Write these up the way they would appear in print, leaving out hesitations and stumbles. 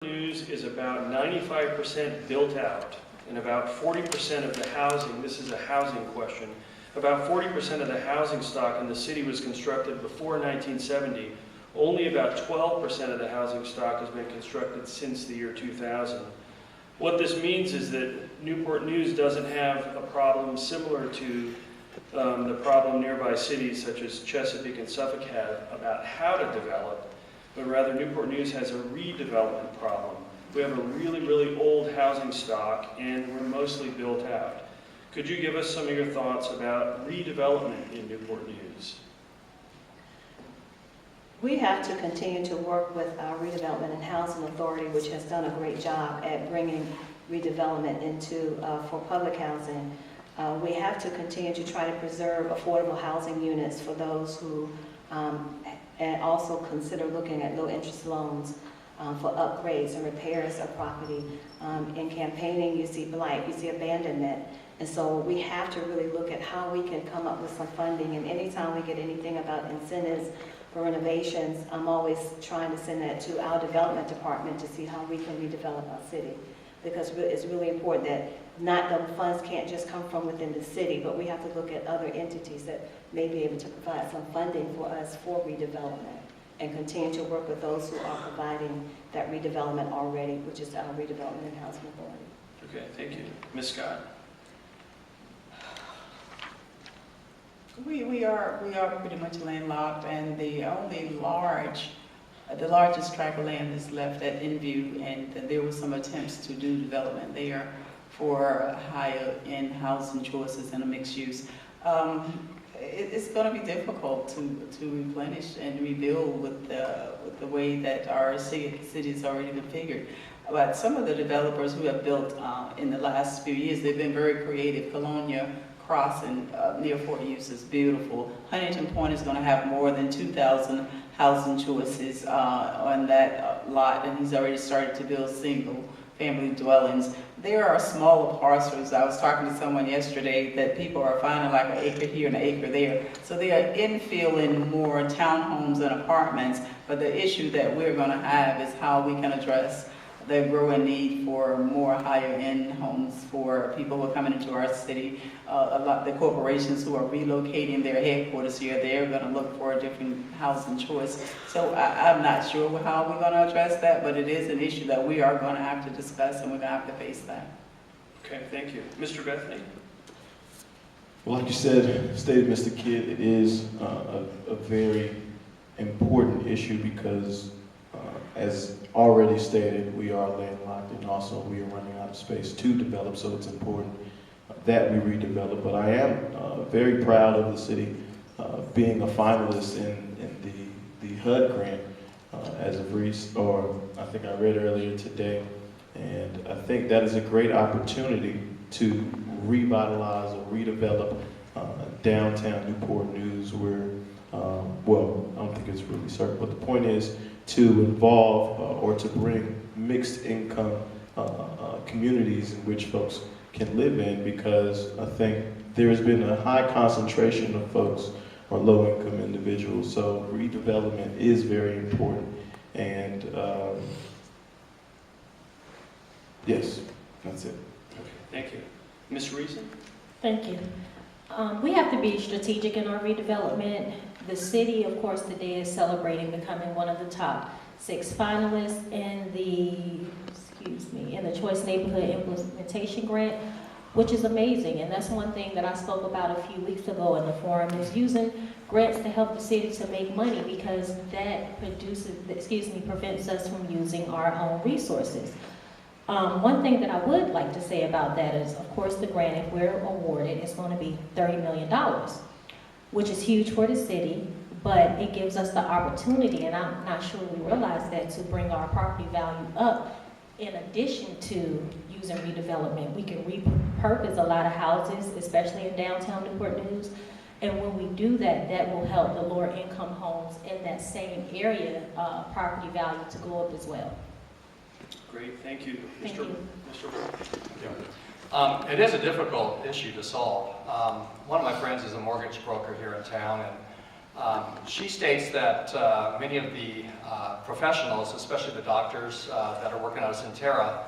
News is about 95% built out, and about 40% of the housing, this is a housing question, about 40% of the housing stock in the city was constructed before 1970. Only about 12% of the housing stock has been constructed since the year 2000. What this means is that Newport News doesn't have a problem similar to the problem nearby cities such as Chesapeake and Suffolk have about how to develop, but rather Newport News has a redevelopment problem. We have a really, really old housing stock and we're mostly built out. Could you give us some of your thoughts about redevelopment in Newport News? We have to continue to work with our Redevelopment and Housing Authority, which has done a great job at bringing redevelopment into for public housing. We have to continue to try to preserve affordable housing units for those who and also consider looking at low-interest loans for upgrades and repairs of property. In campaigning, you see blight, you see abandonment, and so we have to really look at how we can come up with some funding, and anytime we get anything about incentives for renovations, I'm always trying to send that to our development department to see how we can redevelop our city. Because it's really important that the funds can't just come from within the city, but we have to look at other entities that may be able to provide some funding for us for redevelopment and continue to work with those who are providing that redevelopment already, which is our Redevelopment and Housing Authority. Okay, thank you. Ms. Scott? We are pretty much landlocked, and the only the largest tract of land is left at InView, and there were some attempts to do development there for higher end housing choices and a mixed use. It's going to be difficult to replenish and rebuild with the way that our city is already configured. But some of the developers who have built in the last few years, they've been very creative. Colonia Crossing near Fort Use is beautiful. Huntington Point is going to have more than 2,000 housing choices on that lot, and he's already started to build single family dwellings. There are smaller parcels. I was talking to someone yesterday that people are finding like an acre here and an acre there. So they are infilling more townhomes and apartments, but the issue that we're going to have is how we can address the growing need for more higher end homes for people who are coming into our city. The corporations who are relocating their headquarters here, they're going to look for a different housing choice. So I'm not sure how we're going to address that, but it is an issue that we are going to have to discuss, and we're going to have to face that. Okay, thank you. Mr. Bethany? Well, like you stated, Mr. Kidd, it is a very important issue because as already stated, we are landlocked, and also we are running out of space to develop, so it's important that we redevelop. But I am very proud of the city being a finalist in the HUD grant as of I think I read earlier today, and I think that is a great opportunity to revitalize or redevelop downtown Newport News where, well, I don't think it's really certain, but the point is to involve or to bring mixed income communities in which folks can live in, because I think there has been a high concentration of folks or low-income individuals, so redevelopment is very important. And yes, that's it. Okay, thank you. Ms. Reason? Thank you. We have to be strategic in our redevelopment. The city, of course, today is celebrating becoming one of the top 6 finalists in the Choice Neighborhood Implementation Grant, which is amazing. And that's one thing that I spoke about a few weeks ago in the forum, is using grants to help the city to make money, because that prevents us from using our own resources. One thing that I would like to say about that is, of course, the grant, if we're awarded, is going to be $30 million, which is huge for the city, but it gives us the opportunity, and I'm not sure we realize that, to bring our property value up. In addition to using redevelopment, we can repurpose a lot of houses, especially in downtown Newport News. And when we do that, that will help the lower income homes in that same area property value to go up as well. Great, thank you. Thank you. Mr. Burke? It is a difficult issue to solve. One of my friends is a mortgage broker here in town, and She states that many of the professionals, especially the doctors that are working out of Centera,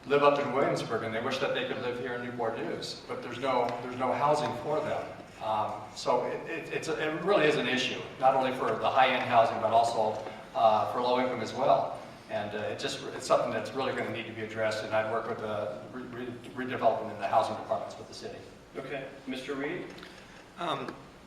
live up in Williamsburg, and they wish that they could live here in Newport News, but there's no housing for them. So it really is an issue, not only for the high-end housing, but also for low income as well. And it's something that's really going to need to be addressed, and I'd work with the redevelopment in the housing departments with the city. Okay, Mr. Reed?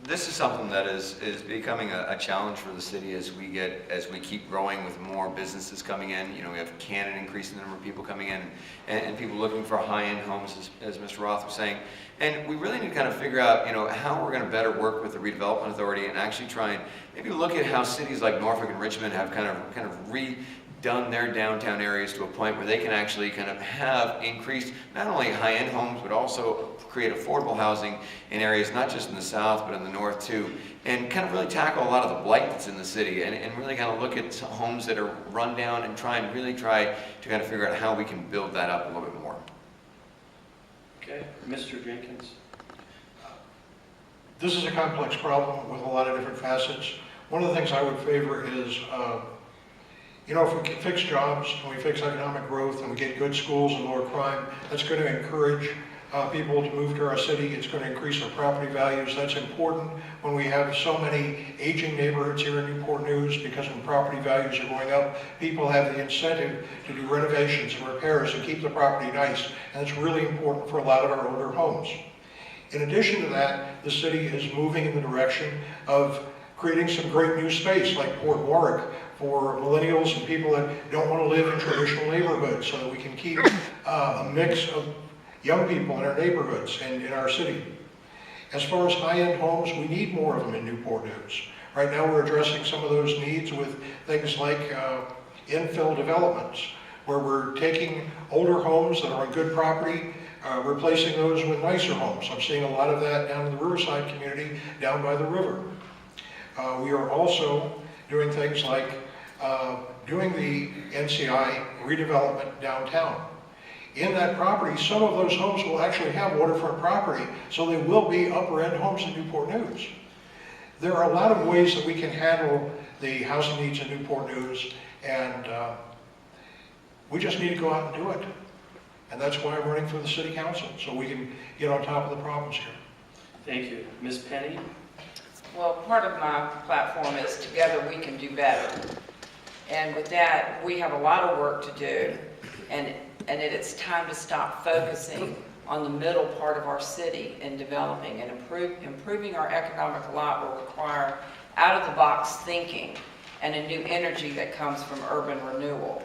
This is something that is becoming a challenge for the city as we keep growing with more businesses coming in. You know, we have Canada increasing the number of people coming in and people looking for high-end homes, as Mr. Roth was saying. And we really need to kind of figure out, you know, how we're going to better work with the Redevelopment Authority and actually try and maybe look at how cities like Norfolk and Richmond have kind of redone their downtown areas to a point where they can actually kind of have increased not only high-end homes, but also create affordable housing in areas not just in the south, but in the north too, and kind of really tackle a lot of the blight that's in the city and really kind of look at homes that are run down and try to kind of figure out how we can build that up a little bit more. Okay, Mr. Jenkins? This is a complex problem with a lot of different facets. One of the things I would favor is, you know, if we can fix jobs and we fix economic growth and we get good schools and lower crime, that's going to encourage people to move to our city. It's going to increase our property values. That's important when we have so many aging neighborhoods here in Newport News, because when property values are going up, people have the incentive to do renovations and repairs and keep the property nice. And it's really important for a lot of our older homes. In addition to that, the city is moving in the direction of creating some great new space like Port Warwick for millennials and people that don't want to live in traditional neighborhoods, so that we can keep a mix of young people in our neighborhoods and in our city. As far as high-end homes, we need more of them in Newport News. Right now we're addressing some of those needs with things like infill developments, where we're taking older homes that are on good property, replacing those with nicer homes. I'm seeing a lot of that down in the Riverside community, down by the river. We are also doing things like doing the NCI redevelopment downtown. In that property, some of those homes will actually have waterfront property, so they will be upper-end homes in Newport News. There are a lot of ways that we can handle the housing needs in Newport News, and we just need to go out and do it. And that's why I'm running for the city council, so we can get on top of the problems here. Thank you. Ms. Penny? Well, part of my platform is together we can do better. And with that, we have a lot of work to do, and it's time to stop focusing on the middle part of our city and developing and improving our economic lot will require out-of-the-box thinking and a new energy that comes from urban renewal.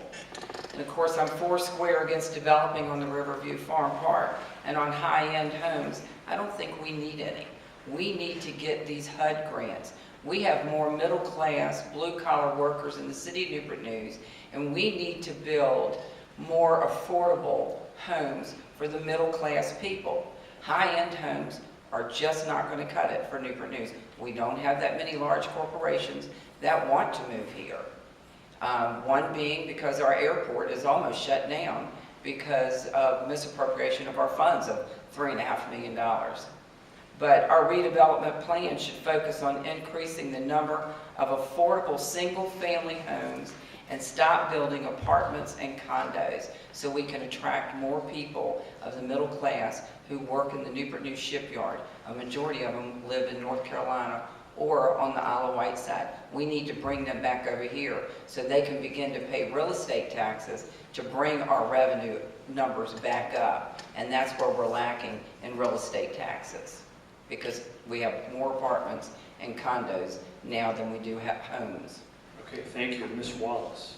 And of course, I'm foursquare against developing on the Riverview Farm Park and on high-end homes. I don't think we need any. We need to get these HUD grants. We have more middle-class, blue-collar workers in the city of Newport News, and we need to build more affordable homes for the middle-class people. High-end homes are just not going to cut it for Newport News. We don't have that many large corporations that want to move here. One being because our airport is almost shut down because of misappropriation of our funds of $3.5 million. But our redevelopment plan should focus on increasing the number of affordable single-family homes and stop building apartments and condos so we can attract more people of the middle class who work in the Newport News shipyard. A majority of them live in North Carolina or on the Isle of Wight side. We need to bring them back over here so they can begin to pay real estate taxes to bring our revenue numbers back up. And that's where we're lacking in real estate taxes, because we have more apartments and condos now than we do have homes. Okay, thank you. Ms. Wallace?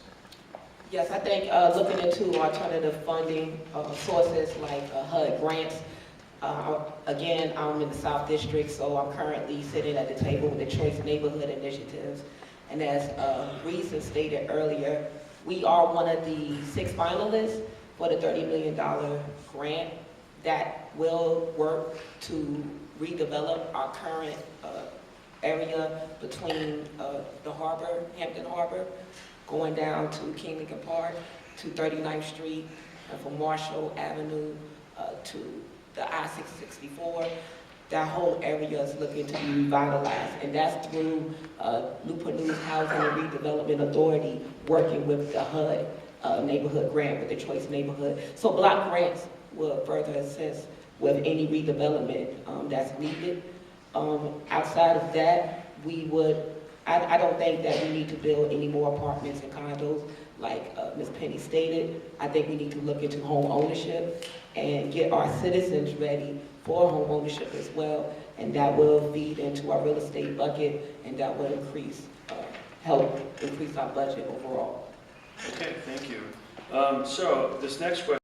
Yes, I think looking into alternative funding sources like HUD grants. Again, I'm in the South District, so I'm currently sitting at the table with the Choice Neighborhood Initiatives. And as Reason stated earlier, we are one of the 6 finalists for the $30 million grant that will work to redevelop our current area between the harbor, Hampton Harbor, going down to King Lincoln Park, to 39th Street, and from Marshall Avenue to the I-664. that whole area is looking to be revitalized, and that's through Newport News Housing and Redevelopment Authority working with the HUD neighborhood grant with the Choice Neighborhood. So block grants will further assist with any redevelopment that's needed. Outside of that, I don't think that we need to build any more apartments and condos like Ms. Penny stated. I think we need to look into home ownership and get our citizens ready for home ownership as well, and that will feed into our real estate bucket, and that will help increase our budget overall. Okay, thank you. So this next question